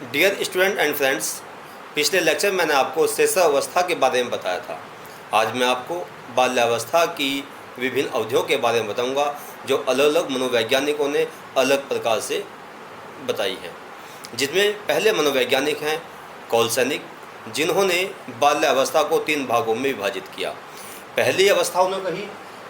Dear student and friends, पिछले lecture में मैंने आपको शैशवावस्था के बारे में बताया था। आज मैं आपको बाल्यावस्था की विभिन्न अवधियों के बारे में बताऊंगा, जो अलग अलग मनोवैज्ञानिकों ने अलग प्रकार से बताई हैं। जिसमें पहले मनोवैज्ञानिक हैं कोलसैनिक, जिन्होंने बाल्यावस्था को 3 भागों में विभाजित किया। पहली अवस्था उन्होंने कही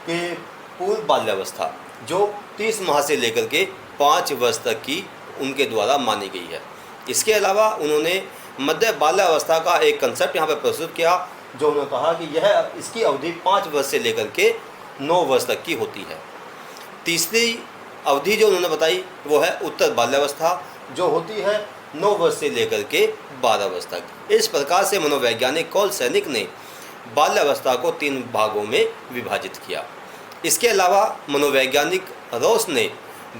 कि पूर्व बाल्यावस्था, जो 30 माह से लेकर के 5 वर्ष तक की उनके द्वारा मानी गई है। इसके अलावा उन्होंने मध्य बाल्यावस्था का एक कंसेप्ट यहाँ पर प्रस्तुत किया, जो उन्होंने कहा कि यह इसकी अवधि 5 वर्ष से लेकर के 9 वर्ष तक की होती है। तीसरी अवधि जो उन्होंने बताई वो है उत्तर बाल्यावस्था, जो होती है 9 वर्ष से लेकर के 12 वर्ष तक। इस प्रकार से मनोवैज्ञानिक कोलसैनिक ने बाल्यावस्था को 3 भागों में विभाजित किया। इसके अलावा मनोवैज्ञानिक रोस ने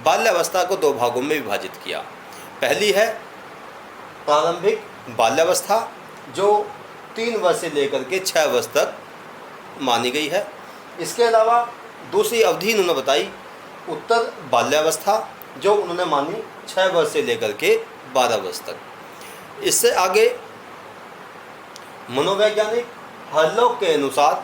बाल्यावस्था को 2 भागों में विभाजित किया। पहली है प्रारंभिक बाल्यावस्था, जो 3 वर्ष से लेकर के 6 वर्ष तक मानी गई है। इसके अलावा दूसरी अवधि उन्होंने बताई उत्तर बाल्यावस्था, जो उन्होंने मानी 6 वर्ष से लेकर के 12 वर्ष तक। इससे आगे मनोवैज्ञानिक हरलॉक के अनुसार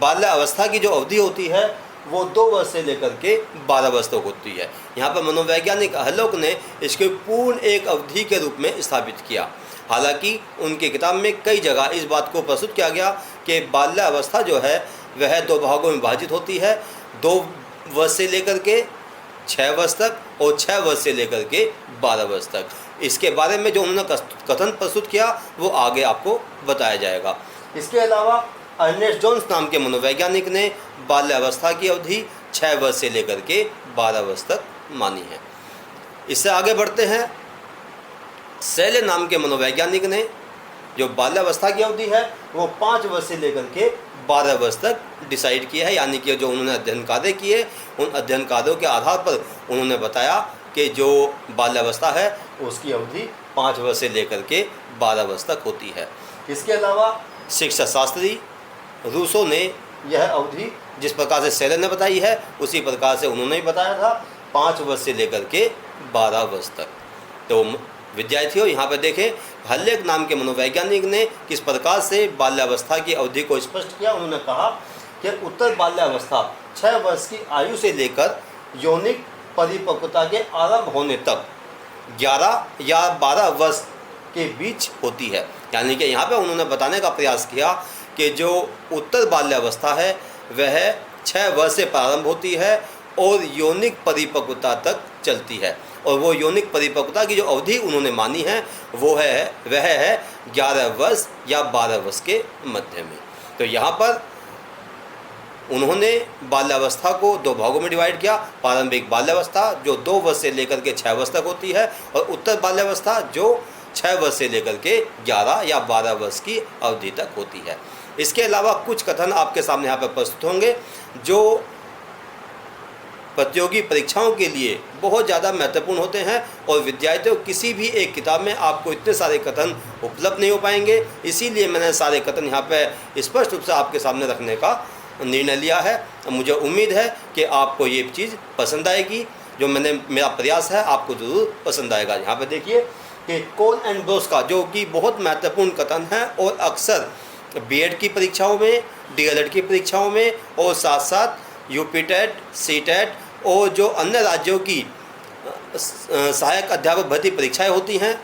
बाल्यावस्था की जो अवधि होती है वो 2 वर्ष से लेकर के 12 वर्ष तक होती है। यहाँ पर मनोवैज्ञानिक हरलॉक ने इसके पूर्ण एक अवधि के रूप में स्थापित किया। हालांकि उनकी किताब में कई जगह इस बात को प्रस्तुत किया गया कि बाल्यावस्था जो है वह 2 भागों में विभाजित होती है, 2 वर्ष से लेकर के 6 वर्ष तक और 6 वर्ष से लेकर के 12 वर्ष तक। इसके बारे में जो उन्होंने कथन प्रस्तुत किया वो आगे आपको बताया जाएगा। इसके अलावा अर्नेस्ट जोन्स नाम के मनोवैज्ञानिक ने बाल्यावस्था की अवधि 6 वर्ष से लेकर के 12 वर्ष तक मानी है। इससे आगे बढ़ते हैं, सेले नाम के मनोवैज्ञानिक ने जो बाल्यावस्था की अवधि है वो 5 वर्ष से लेकर के 12 वर्ष तक डिसाइड किया है। यानी कि जो उन्होंने अध्ययन कार्य किए, उन अध्ययन कार्यों के आधार पर उन्होंने बताया कि जो बाल्यावस्था है उसकी अवधि 5 वर्ष से लेकर के 12 वर्ष तक होती है। इसके अलावा शिक्षा शास्त्री रूसो ने यह अवधि जिस प्रकार से सेले ने बताई है उसी प्रकार से उन्होंने भी बताया था, 5 वर्ष से लेकर के 12 वर्ष तक। तो विद्यार्थियों, यहाँ पर देखें हल्लेक नाम के मनोवैज्ञानिक ने किस प्रकार से बाल्यावस्था की अवधि को स्पष्ट किया। उन्होंने कहा कि उत्तर बाल्यावस्था 6 वर्ष की आयु से लेकर यौनिक परिपक्वता के आरंभ होने तक 11 या 12 वर्ष के बीच होती है। यानी कि यहाँ पर उन्होंने बताने का प्रयास किया कि जो उत्तर बाल्यावस्था है वह 6 वर्ष से प्रारंभ होती है और यौनिक परिपक्वता तक चलती है, और वो यौनिक परिपक्वता की जो अवधि उन्होंने मानी है वह है 11 वर्ष या 12 वर्ष के मध्य में। तो यहाँ पर उन्होंने बाल्यावस्था को 2 भागों में डिवाइड किया। प्रारंभिक बाल्यावस्था जो 2 वर्ष से लेकर के 6 वर्ष तक होती है, और उत्तर बाल्यावस्था जो 6 वर्ष से लेकर के 11 या 12 वर्ष की अवधि तक होती है। इसके अलावा कुछ कथन आपके सामने यहाँ पर प्रस्तुत होंगे जो प्रतियोगी परीक्षाओं के लिए बहुत ज़्यादा महत्वपूर्ण होते हैं, और विद्यार्थियों किसी भी एक किताब में आपको इतने सारे कथन उपलब्ध नहीं हो पाएंगे। इसीलिए मैंने सारे कथन यहाँ पर स्पष्ट रूप से आपके सामने रखने का निर्णय लिया है। मुझे उम्मीद है कि आपको ये चीज़ पसंद आएगी। जो मेरा प्रयास है आपको ज़रूर पसंद आएगा। यहाँ पर देखिए कि कोल एंड ब्रोस का जो कि बहुत महत्वपूर्ण कथन है, और अक्सर बीएड की परीक्षाओं में, डीएलएड की परीक्षाओं में, और साथ साथ यूपीटेट, सीटेट और जो अन्य राज्यों की सहायक अध्यापक भर्ती परीक्षाएं होती हैं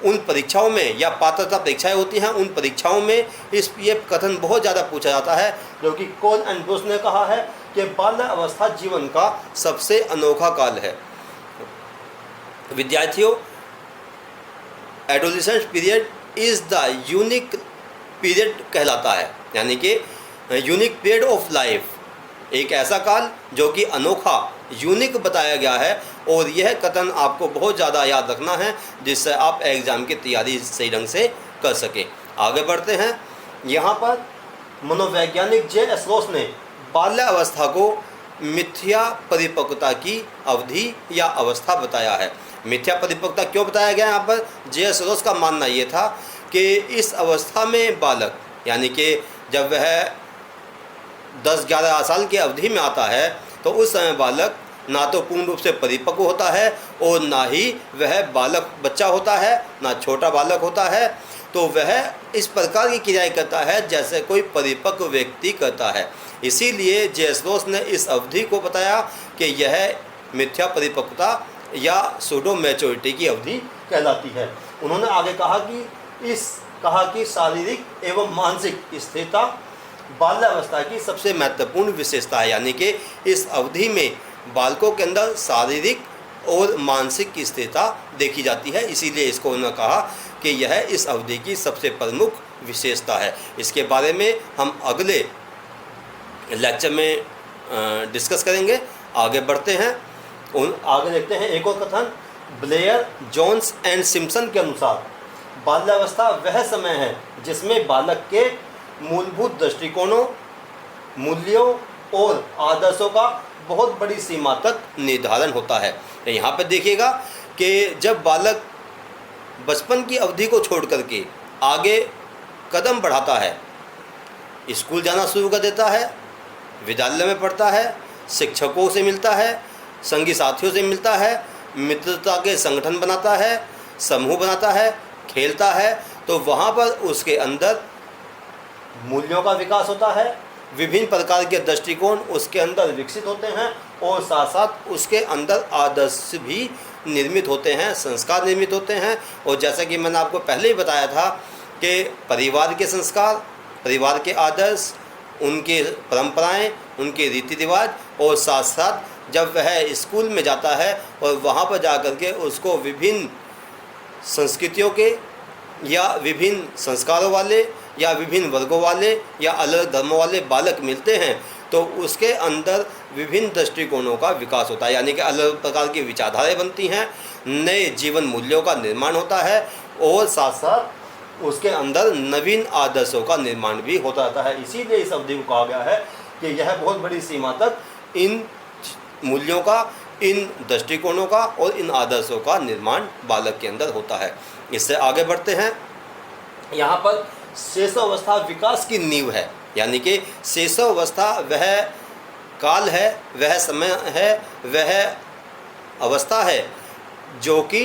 उन परीक्षाओं में, या पात्रता परीक्षाएं होती हैं उन परीक्षाओं में ये कथन बहुत ज़्यादा पूछा जाता है, जो कि कोल एंड ब्रोस ने कहा है कि बाल्यावस्था जीवन का सबसे अनोखा काल है। विद्यार्थियों, adolescence period is the unique period कहलाता है। यानी कि यूनिक पीरियड ऑफ लाइफ, एक ऐसा काल जो कि अनोखा, यूनिक बताया गया है। और यह कथन आपको बहुत ज़्यादा याद रखना है जिससे आप एग्ज़ाम की तैयारी सही ढंग से कर सकें। आगे बढ़ते हैं, यहाँ पर मनोवैज्ञानिक जे.एस. रोस ने बाल्यावस्था को मिथ्या परिपक्वता की अवधि या अवस्था बताया है। मिथ्या परिपक्वता क्यों बताया गया यहाँ पर? जे.एस. रोस का मानना ये था कि इस अवस्था में बालक, यानी कि जब वह 10-11 साल की अवधि में आता है तो उस समय बालक ना तो पूर्ण रूप से परिपक्व होता है और ना ही वह बालक बच्चा होता है, ना छोटा बालक होता है। तो वह इस प्रकार की क्रियाएं करता है जैसे कोई परिपक्व व्यक्ति करता है। इसीलिए जेसरोस ने इस अवधि को बताया कि यह मिथ्या परिपक्वता या सूडो मैच्योरिटी की अवधि कहलाती है। उन्होंने आगे कहा कि शारीरिक एवं मानसिक स्थिरता बाल्यावस्था की सबसे महत्वपूर्ण विशेषता है, यानी कि इस अवधि में बालकों के अंदर शारीरिक और मानसिक स्थिरता देखी जाती है। इसीलिए इसको उन्होंने कहा कि यह इस अवधि की सबसे प्रमुख विशेषता है। इसके बारे में हम अगले लेक्चर में डिस्कस करेंगे। आगे बढ़ते हैं, आगे देखते हैं एक और कथन। ब्लेयर, जोन्स एंड सिम्पसन के अनुसार बाल्यावस्था वह समय है जिसमें बालक के मूलभूत दृष्टिकोणों, मूल्यों और आदर्शों का बहुत बड़ी सीमा तक निर्धारण होता है। यहाँ पर देखिएगा कि जब बालक बचपन की अवधि को छोड़ करके आगे कदम बढ़ाता है, स्कूल जाना शुरू कर देता है, विद्यालय में पढ़ता है, शिक्षकों से मिलता है, संगी साथियों से मिलता है, मित्रता के संगठन बनाता है, समूह बनाता है, खेलता है, तो वहाँ पर उसके अंदर मूल्यों का विकास होता है, विभिन्न प्रकार के दृष्टिकोण उसके अंदर विकसित होते हैं और साथ साथ उसके अंदर आदर्श भी निर्मित होते हैं, संस्कार निर्मित होते हैं। और जैसा कि मैंने आपको पहले ही बताया था कि परिवार के संस्कार, परिवार के आदर्श, उनके परंपराएं, उनके रीति रिवाज, और साथ साथ जब वह स्कूल में जाता है और वहाँ पर जा कर के उसको विभिन्न संस्कृतियों के या विभिन्न संस्कारों वाले या विभिन्न वर्गों वाले या अलग धर्मों वाले बालक मिलते हैं, तो उसके अंदर विभिन्न दृष्टिकोणों का विकास होता है, यानी कि अलग प्रकार की विचारधाराएं बनती हैं, नए जीवन मूल्यों का निर्माण होता है और साथ साथ उसके अंदर नवीन आदर्शों का निर्माण भी होता रहता है। इसीलिए इस अवधि को कहा गया है कि यह बहुत बड़ी सीमा तक इन मूल्यों का, इन दृष्टिकोणों का और इन आदर्शों का निर्माण बालक के अंदर होता है। इससे आगे बढ़ते हैं। यहाँ पर शैशवावस्था विकास की नींव है, यानी कि शैशवावस्था वह काल है, वह समय है, वह अवस्था है जो कि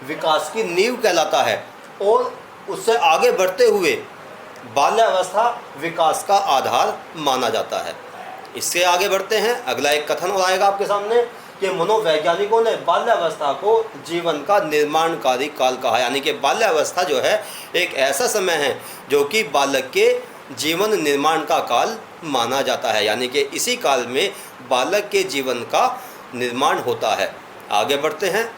विकास की नींव कहलाता है, और उससे आगे बढ़ते हुए बाल्यावस्था विकास का आधार माना जाता है। इससे आगे बढ़ते हैं, अगला एक कथन और आएगा आपके सामने कि मनोवैज्ञानिकों ने बाल्यावस्था को जीवन का निर्माणकारी काल कहा, यानी कि बाल्यावस्था जो है एक ऐसा समय है जो कि बालक के जीवन निर्माण का काल माना जाता है, यानी कि इसी काल में बालक के जीवन का निर्माण होता है। आगे बढ़ते हैं।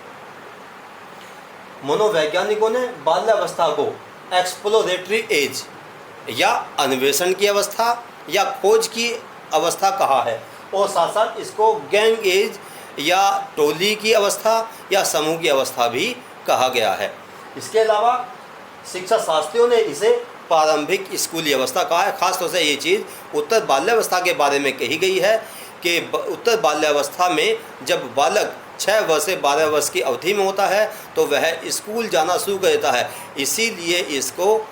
मनोवैज्ञानिकों ने बाल्यावस्था को एक्सप्लोरेटरी एज या अन्वेषण की अवस्था या खोज की अवस्था कहा है, और साथ साथ इसको गैंग एज या टोली की अवस्था या समूह की अवस्था भी कहा गया है। इसके अलावा शिक्षा शास्त्रियों ने इसे प्रारंभिक स्कूली अवस्था कहा है। खासतौर से ये चीज़ उत्तर बाल्यावस्था के बारे में कही गई है कि उत्तर बाल्यावस्था में जब बालक 6 वर्ष से 12 वर्ष की अवधि में होता है तो वह स्कूल जाना शुरू कर देता है, इसीलिए इसको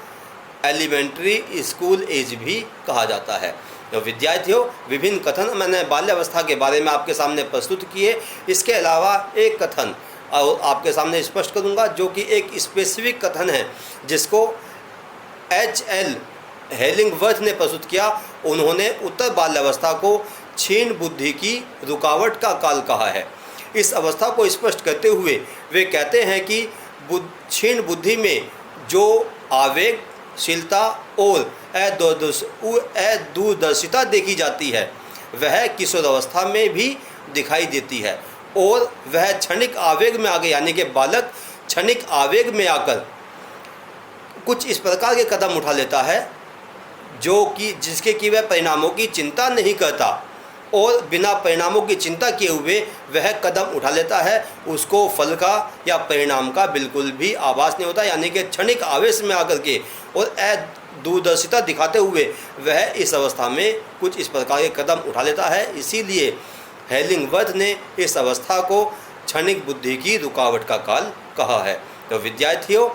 एलिमेंट्री स्कूल एज भी कहा जाता है। तो विद्यार्थियों, विभिन्न कथन मैंने बाल्यावस्था के बारे में आपके सामने प्रस्तुत किए। इसके अलावा एक कथन और आपके सामने स्पष्ट करूंगा जो कि एक स्पेसिफिक कथन है जिसको H.L. हेलिंगवर्थ ने प्रस्तुत किया। उन्होंने उत्तर बाल्यावस्था को क्षीण बुद्धि की रुकावट का काल कहा है। इस अवस्था को स्पष्ट करते हुए वे कहते हैं कि क्षीण बुद्धि में जो आवेगशीलता और अदूरदर्शिता देखी जाती है वह किशोरावस्था में भी दिखाई देती है, और वह क्षणिक आवेग में आगे, यानी कि बालक क्षणिक आवेग में आकर कुछ इस प्रकार के कदम उठा लेता है जो कि जिसके कि वह परिणामों की चिंता नहीं करता, और बिना परिणामों की चिंता किए हुए वह कदम उठा लेता है, उसको फल का या परिणाम का बिल्कुल भी आभास नहीं होता, यानी कि क्षणिक आवेश में आकर के और दूरदर्शिता दिखाते हुए वह इस अवस्था में कुछ इस प्रकार के कदम उठा लेता है। इसीलिए हेलिंगवर्थ ने इस अवस्था को क्षणिक बुद्धि की रुकावट का काल कहा है। तो विद्यार्थियों,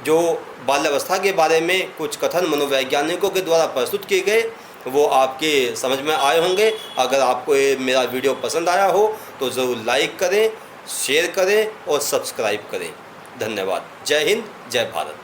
जो बाल्यावस्था के बारे में कुछ कथन मनोवैज्ञानिकों के द्वारा प्रस्तुत किए गए, वो आपके समझ में आए होंगे। अगर आपको ये मेरा वीडियो पसंद आया हो तो ज़रूर लाइक करें, शेयर करें और सब्सक्राइब करें। धन्यवाद। जय हिंद, जय भारत।